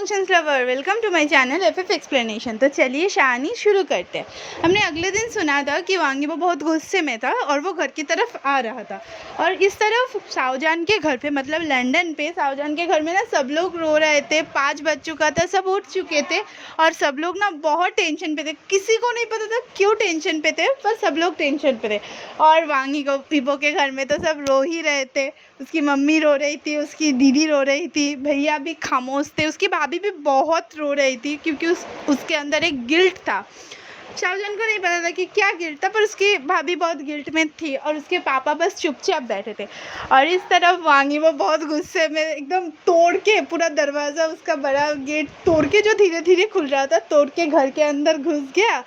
Functions lover, welcome to my channel FF explanation. तो चलिए कहानी शुरू करते हैं। हमने अगले दिन सुना था कि वांगीबो बहुत गुस्से में था और वो घर की तरफ आ रहा था और इस तरफ शाहजहान के घर पे मतलब लंदन पे शाहजहान के घर में ना सब लोग रो रहे थे। 5 बज चुका था, सब उठ चुके थे और सब लोग ना बहुत टेंशन पे थे। किसी को नहीं पता था क्यों टेंशन पे थे, पर सब लोग टेंशन पे थे। और वांगीबो के घर में तो सब रो ही रहे थे। उसकी मम्मी रो रही थी, उसकी दीदी रो रही थी, भैया भी खामोश थे, उसकी भाभी भी बहुत रो रही थी क्योंकि उसके अंदर एक गिल्ट था। शाहजहान को नहीं पता था कि क्या गिल्ट था, पर उसकी भाभी बहुत गिल्ट में थी और उसके पापा बस चुपचाप बैठे थे। और इस तरफ वांगीबो बहुत गुस्से में एकदम तोड़ के पूरा दरवाज़ा, उसका बड़ा गेट तोड़ के जो धीरे धीरे खुल रहा था, तोड़ के घर के अंदर घुस गया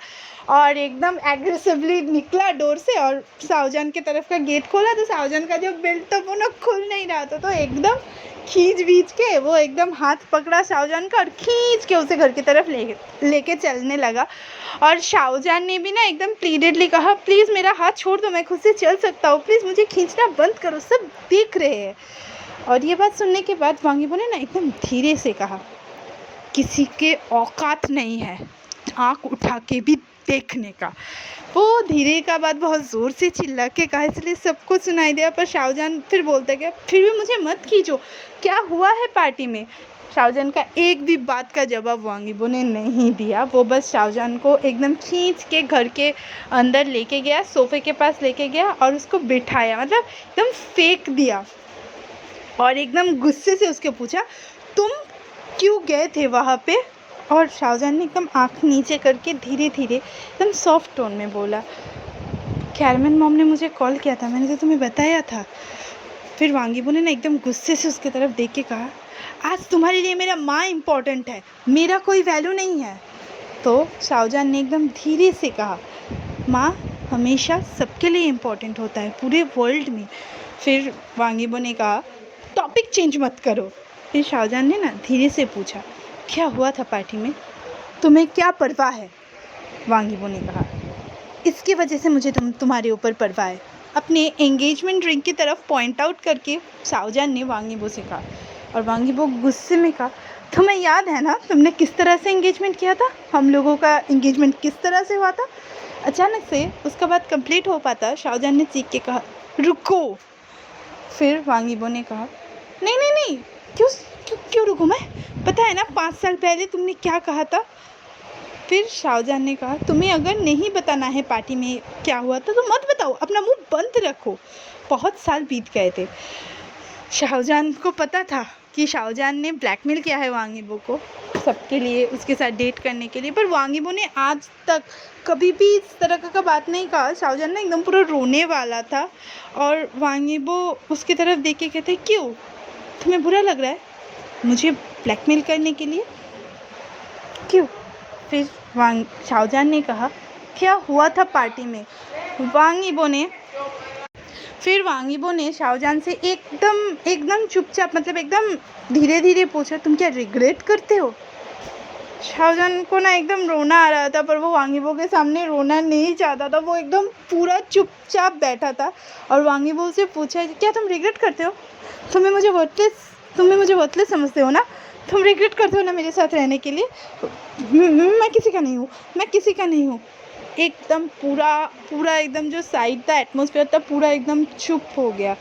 और एकदम एग्रेसिवली निकला डोर से और शाहजहान की तरफ का गेट खोला। तो शाहजहान का जो बेल्ट था वो ना खुल नहीं रहा था, तो एकदम खींच के वो एकदम हाथ पकड़ा शाहजहान का और खींच के उसे घर की तरफ लेके चलने लगा। और शाहजहान ने भी ना एकदम प्लीडेडली कहा, प्लीज़ मेरा हाथ छोड़ दो, मैं खुद से चल सकता हूँ, प्लीज़ मुझे खींचना बंद करो, सब देख रहे हैं। और ये बात सुनने के बाद वांगीबो ने ना एकदम धीरे से कहा, किसी के औकात नहीं है आँख उठा के भी देखने का। वो धीरे का बात बहुत ज़ोर से चिल्ला के कहा, इसलिए सबको सुनाई दिया। पर शाहजहान फिर बोलता गया, फिर भी मुझे मत खींचो, क्या हुआ है पार्टी में। शाहजहान का एक भी बात का जवाब वांगीबो ने नहीं दिया। वो बस शाहजहान को एकदम खींच के घर के अंदर लेके गया, सोफ़े के पास लेके गया और उसको बिठाया, मतलब एकदम फेंक दिया और एकदम गुस्से से उसके पूछा, तुम क्यों गए थे वहाँ पे। और शाहजहान ने एकदम आँख नीचे करके धीरे धीरे एकदम सॉफ्ट टोन में बोला, कैरमेन मॉम ने मुझे कॉल किया था, मैंने तो तुम्हें बताया था। फिर वांगीबो ने ना एकदम गुस्से से उसकी तरफ देख के कहा, आज तुम्हारे लिए मेरा माँ इम्पॉर्टेंट है, मेरा कोई वैल्यू नहीं है। तो शाहजहान ने एकदम धीरे से कहा, माँ हमेशा सबके लिए इम्पॉर्टेंट होता है, पूरे वर्ल्ड में। फिर वांगीबो ने कहा, टॉपिक चेंज मत करो। फिर शाहजहान ने ना धीरे से पूछा, क्या हुआ था पार्टी में, तुम्हें क्या परवाह है। वांगीबो ने कहा, इसकी वजह से मुझे तुम्हारे ऊपर परवाह है। अपने एंगेजमेंट रिंग की तरफ पॉइंट आउट करके शाहजहान ने वांगीबो से कहा। और वांगीबो गुस्से में कहा, तुम्हें याद है ना तुमने किस तरह से एंगेजमेंट किया था, हम लोगों का एंगेजमेंट किस तरह से हुआ था। अचानक से उसका बात कंप्लीट हो पाता शाहजहान ने चीख के कहा, रुको। फिर वांगीबो ने कहा, नहीं नहीं नहीं, क्यों क्यों क्यों रुकूं मैं, पता है ना 5 साल पहले तुमने क्या कहा था। फिर शाहजहान ने कहा, तुम्हें अगर नहीं बताना है पार्टी में क्या हुआ था तो मत बताओ, अपना मुंह बंद रखो, बहुत साल बीत गए थे। शाहजहान को पता था कि शाहजहान ने ब्लैकमेल किया है वांगीबो को सबके लिए, उसके साथ डेट करने के लिए, पर वांगीबो ने आज तक कभी भी इस तरह का बात नहीं कहा। शाहजहान ने एकदम पूरा रोने वाला था और वांगीबो उसकी तरफ देख के कहते, क्यों तुम्हें बुरा लग रहा है मुझे ब्लैकमेल करने के लिए, क्यों। फिर शाहजहान ने कहा, क्या हुआ था पार्टी में। वांगीबो ने शाहजहान से एकदम चुपचाप, मतलब एकदम धीरे धीरे पूछा, तुम क्या रिग्रेट करते हो। शाहजहान को ना एकदम रोना आ रहा था, पर वो वांगीबो के सामने रोना नहीं चाहता था। वो एकदम पूरा चुपचाप बैठा था और वांगीबो से पूछा, क्या तुम रिग्रेट करते हो, तुम्हें मुझे वर्थलेस समझते हो ना, तुम रिग्रेट करते हो ना मेरे साथ रहने के लिए। मैं किसी का नहीं हूँ। एकदम पूरा एकदम जो साइड था, एटमॉस्फेयर था, पूरा एकदम चुप हो गया।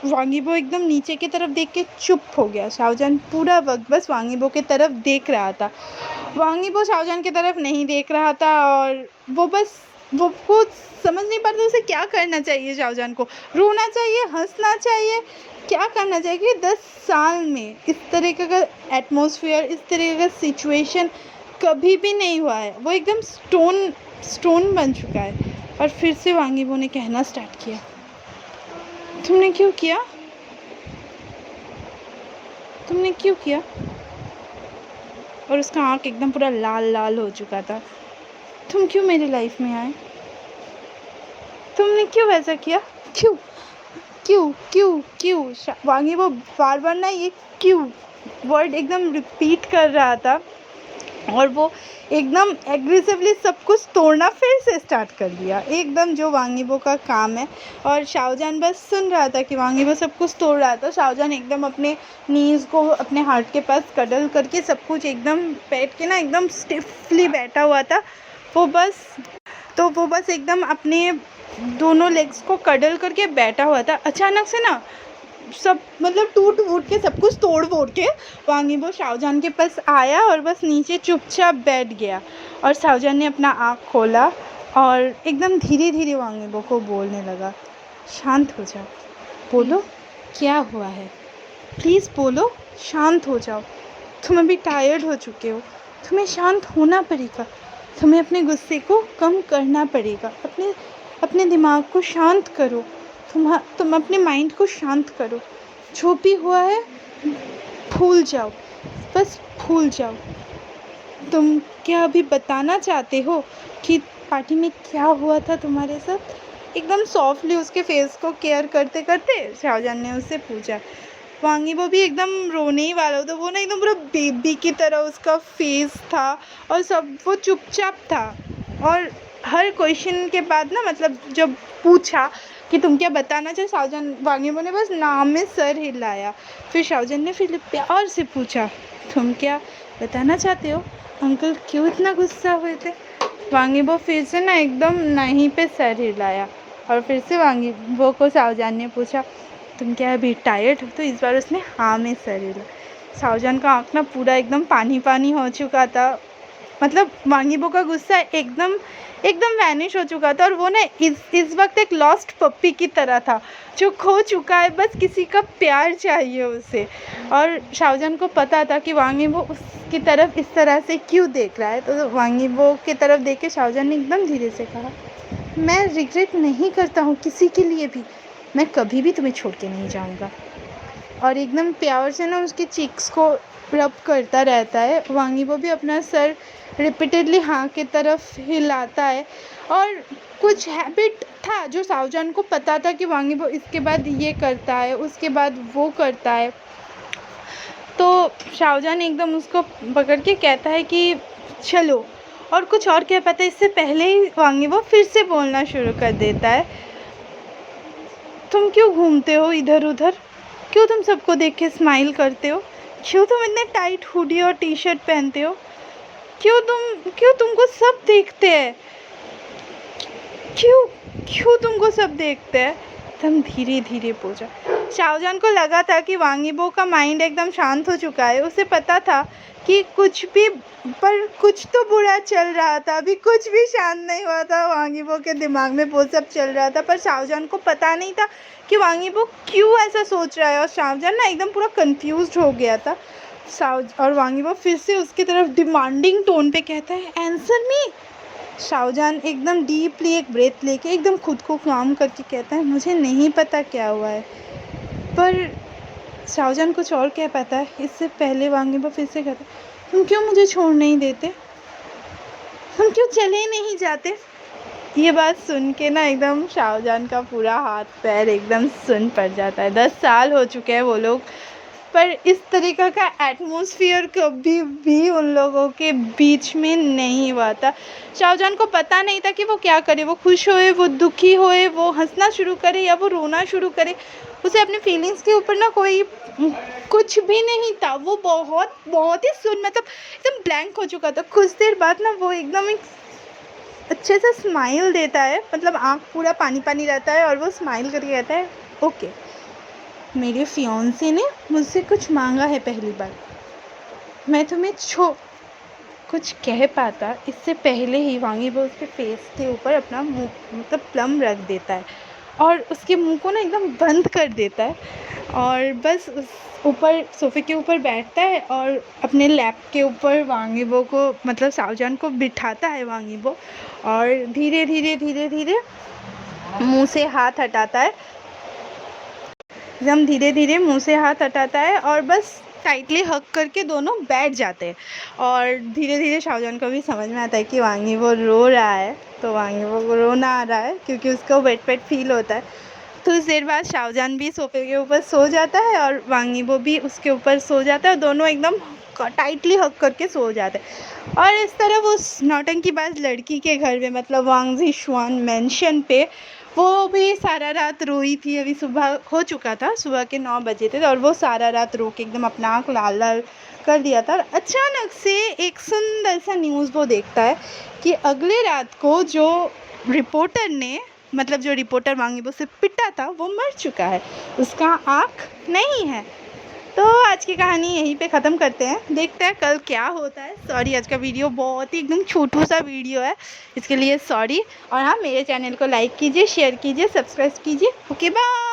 वांगीबो एकदम नीचे की तरफ देख के चुप हो गया। शाहजहान पूरा वक्त बस वांगीबो की तरफ देख रहा था। वांगीबो शाहजहान की तरफ नहीं देख रहा था और वो कुछ समझ नहीं पाता उसे क्या करना चाहिए। शाहजहान को रोना चाहिए, हंसना चाहिए, क्या करना चाहिए, कि 10 साल में इस तरीके का एटमॉस्फेयर, इस तरीके का सिचुएशन कभी भी नहीं हुआ है। वो एकदम स्टोन बन चुका है। और फिर से वांगीबो ने कहना स्टार्ट किया, तुमने क्यों किया। और उसका आँख एकदम पूरा लाल हो चुका था। तुम क्यों मेरी लाइफ में आए, तुमने क्यों वैसा किया, क्यों। वांगीबो बार ना ये क्यों वर्ड एकदम रिपीट कर रहा था और वो एकदम एग्रेसिवली सब कुछ तोड़ना फिर से स्टार्ट कर दिया, एकदम जो वांगीबो का काम है। और शाहजहान बस सुन रहा था कि वांगीबो सब कुछ तोड़ रहा था। शाहजहान एकदम अपने नीज़ को अपने हार्ट के पास कडल करके सब कुछ एकदम बैठ के ना एकदम स्टिफली बैठा हुआ था। वो बस एकदम अपने दोनों लेग्स को कडल करके बैठा हुआ था। अचानक से ना सब मतलब टूट वूट के सब कुछ तोड़ फोड़ के वांगीबो शाहजहान के पास आया और बस नीचे चुपचाप बैठ गया। और शाहजहान ने अपना आँख खोला और एकदम धीरे धीरे वांगीबो को बोलने लगा, शांत हो जाओ, बोलो क्या हुआ है, प्लीज़ बोलो, शांत हो जाओ, तुम अभी टायर्ड हो चुके हो, तुम्हें शांत होना पड़ेगा, तुम्हें अपने गुस्से को कम करना पड़ेगा, अपने दिमाग को शांत करो, तुम अपने माइंड को शांत करो, जो भी हुआ है भूल जाओ, बस भूल जाओ। तुम क्या अभी बताना चाहते हो कि पार्टी में क्या हुआ था तुम्हारे साथ? एकदम सॉफ्टली उसके फेस को केयर करते करते शाहजहान ने उससे पूछा। वांगीबो भी एकदम रोने ही वाला था, वो ना एकदम पूरा बेबी की तरह उसका फेस था और सब वो चुपचाप था। और हर क्वेश्चन के बाद ना मतलब जब पूछा कि तुम क्या बताना चाहे, शाहजहान वांगीबो ने बस नाम में सर हिलाया। फिर शाहजहान ने फिर प्यार से पूछा, तुम क्या बताना चाहते हो, अंकल क्यों इतना गुस्सा हुए थे? वांगीबो फिर से ना एकदम नहीं पे सर हिलाया। और फिर से वांगीबो को शाहजहान ने पूछा, तुम क्या अभी टायर्ड हो? तो इस बार उसने हाँ में सर हिला। शाहजहान का आँख ना पूरा एकदम पानी पानी हो चुका था, मतलब वांगीबो का गुस्सा एकदम वैनिश हो चुका था। और वो ना इस वक्त एक लॉस्ट पप्पी की तरह था जो खो चुका है, बस किसी का प्यार चाहिए उसे। और शाहजहान को पता था कि वांगीबो उसकी तरफ इस तरह से क्यों देख रहा है। तो वांगीबो की तरफ देख के शाहजहान ने एकदम धीरे से कहा, मैं रिग्रेट नहीं करता हूँ किसी के लिए भी, मैं कभी भी तुम्हें छोड़ के नहीं जाऊँगा। और एकदम प्यार से ना उसकी चीक्स को रब करता रहता है। वांगीबो भी अपना सर रिपीटेडली हाँ की तरफ हिलाता है। और कुछ हैबिट था जो शाहजहान को पता था कि वांगीबो इसके बाद ये करता है, उसके बाद वो करता है। तो शाहजहान एकदम उसको पकड़ के कहता है कि चलो, और कुछ और कह पाता है इससे पहले ही वांगीबो फिर से बोलना शुरू कर देता है, तुम क्यों घूमते हो इधर उधर, क्यों तुम सबको देख के स्माइल करते हो, क्यों तुम इतने टाइट हुडी और टी शर्ट पहनते हो, क्यों तुमको सब देखते हैं, क्यों तुमको सब देखते हैं? एकदम धीरे धीरे पूछा। शाहजहान को लगा था कि वांगीबो का माइंड एकदम शांत हो चुका है। उसे पता था कि कुछ तो बुरा चल रहा था, अभी कुछ भी शांत नहीं हुआ था वांगीबो के दिमाग में, वो सब चल रहा था। पर शाहजहान को पता नहीं था कि वांगीबो क्यों ऐसा सोच रहा है। और शाहजहान ना एकदम पूरा कंफ्यूज्ड हो गया था। और वांगीबो फिर से उसकी तरफ डिमांडिंग टोन पे कहता है, आंसर मी। शाहजहान एकदम डीपली एक ब्रेथ लेके एकदम खुद को काम करके कहता है, मुझे नहीं पता क्या हुआ है। पर शाहजहान कुछ और कह पाता है इससे पहले वांगीबो फिर से कहता है, तुम क्यों मुझे छोड़ नहीं देते, तुम क्यों चले नहीं जाते? ये बात सुन के ना एकदम शाहजहान का पूरा हाथ पैर एकदम सुन पड़ जाता है। 10 साल हो चुके हैं वो लोग, पर इस तरीक़ा का एटमॉस्फेयर कभी भी उन लोगों के बीच में नहीं हुआ था। शाहजहान को पता नहीं था कि वो क्या करे, वो खुश होए, वो दुखी होए, वो हंसना शुरू करे या वो रोना शुरू करे। उसे अपने फीलिंग्स के ऊपर ना कोई कुछ भी नहीं था। वो बहुत ही मतलब एकदम ब्लैंक हो चुका था। कुछ देर बाद ना वो एकदम एक अच्छे से स्माइल देता है, मतलब आँख पूरा पानी पानी रहता है और वो स्माइल करके कहता है, ओके, मेरे फियांसे ने मुझसे कुछ मांगा है पहली बार, मैं तुम्हें कुछ कह पाता इससे पहले ही वांगीबो उसके फेस के ऊपर अपना मुंह मतलब प्लम रख देता है और उसके मुंह को ना एकदम बंद कर देता है और बस उस ऊपर सोफ़े के ऊपर बैठता है और अपने लैप के ऊपर वांगीबो को मतलब शाहजहान को बिठाता है वांगीबो और धीरे धीरे मुंह से हाथ हटाता है, एकदम धीरे धीरे मुंह से हाथ हटाता है और बस टाइटली हग करके दोनों बैठ जाते हैं। और धीरे धीरे शाहजहान को भी समझ में आता है कि वांगीबो रो रहा है, तो वांगीबो को रोना आ रहा है क्योंकि उसको वेट फील होता है। तो उस देर बाद शाहजहान भी सोफ़े के ऊपर सो जाता है और वांगीबो भी उसके ऊपर सो जाता है और दोनों एकदम टाइटली हग करके सो जाते हैं। और इस तरफ उस नौटंकीबाज लड़की के घर में, मतलब वांग ज़िशुआन मैंशन पे, वो भी सारा रात रोई थी। अभी सुबह हो चुका था, सुबह के 9 बजे थे, और वो सारा रात रो के एकदम अपना आँख लाल लाल कर दिया था। और अचानक से एक सुंदर सा न्यूज़ वो देखता है कि अगले रात को जो रिपोर्टर ने, मतलब जो रिपोर्टर वांग यीबो से पिटा था, वो मर चुका है, उसका आँख नहीं है। तो आज की कहानी यहीं पे ख़त्म करते हैं, देखते हैं कल क्या होता है। सॉरी, आज का वीडियो बहुत ही एकदम छोटू सा वीडियो है, इसके लिए सॉरी। और हाँ, मेरे चैनल को लाइक कीजिए, शेयर कीजिए, सब्सक्राइब कीजिए। Okay, bye.